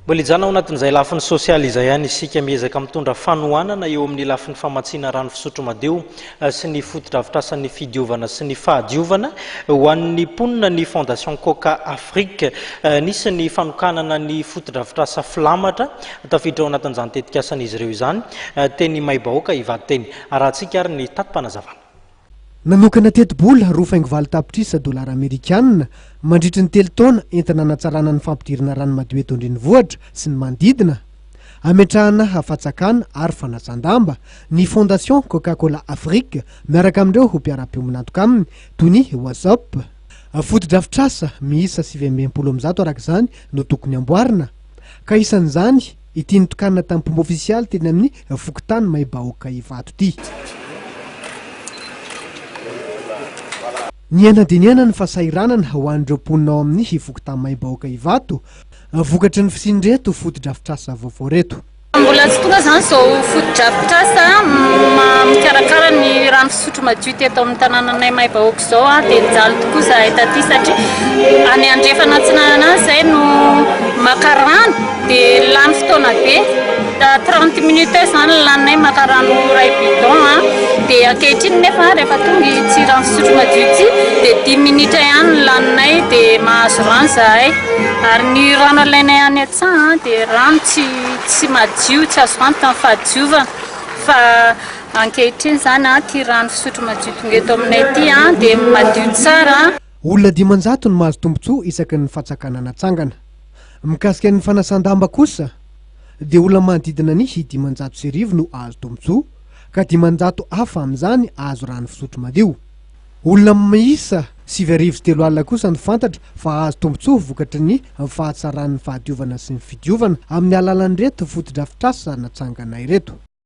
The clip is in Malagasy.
Bolijana ao anatin'izay lafiny sosialy izay ihany isika miezaka mitondra fanohanana eo amin'ny lafiny famatsiana rano fisotro madio sy ny foto-drafitrasan'ny fidiovana sy ny fahadiovana ho an'ny mponina ny Fondation Coca Afrique nisy ny fanokanana ny foto-drafitrasa filamatra tafiditra ao anatin'izany tetikasan'izy ireo izany teny Maibahoaka Ivateny arahantsika ary ny tatim-panazavana. Nanokana teti-bola $5 tapitrisa dolara Amerikanina mandritra ny 3 taona entina hanatsarana ny fampidirana rano madio eto an-drenivohitra sy ny manodidina ametrahana hafatsakana ary fanasandamba ny Fondation Coca-Cola Afrique miaraka amin'ireo mpiara-peo minatoka aminy toy ny WhatsApp. Foto-drafitrasa miisa 720 arak'izany no tokony amboarina ka isan'izany ity nitokanina tamin'ny mpomba ofisialy teny amin'ny Fokotany Maibahoaka Ivato ity. Ny anadiniana ny fasairanana ho an'ireo mponina ao amin'ny Fokotany Maibahoaka Ivato vokatry ny fisindreto foto-drafitrasa vaovao reto. Mbola tsy tonga zany zao foto-drafitrasa mikarakara ny rano fisotro madio teto amin'ny tanànanay Maibahoaka zao dia mijaly tokoa zahay taty satria any andrefana atsinanana izay no maka rano dia lany fotoana be 30 minutes zany laninay maka rano ray bidon dia ankehitriny nefa rehefa tonga tsy rano fisotro madio ity dia 10 minutes ihany laninay dia mahazo rano zahay ary ny rano alainay any an-tsaha dia rano tsy madio tsy azo antoka amin'ny fahadiovana fa ankehitriny zany ty rano fisotro madio tonga eto aminay ity dia madio tsara. Olona 500 no mahazo tombontsoa isaky ny fatsakana natsangana. Mikasika ny fanasandamba kosa dia olona manodidina ny 500 no azo tombontsoa ka 500 hafa amin'izany azo rano fisotro madio. Olona miisa 703 alina kosa ny fantatra fa azo tombontsoa vokatry ny fahatsaran'ny fahadiovana sy ny fidiovana amin'ny alalan'ireto foto-drafitrasa natsanganay reto.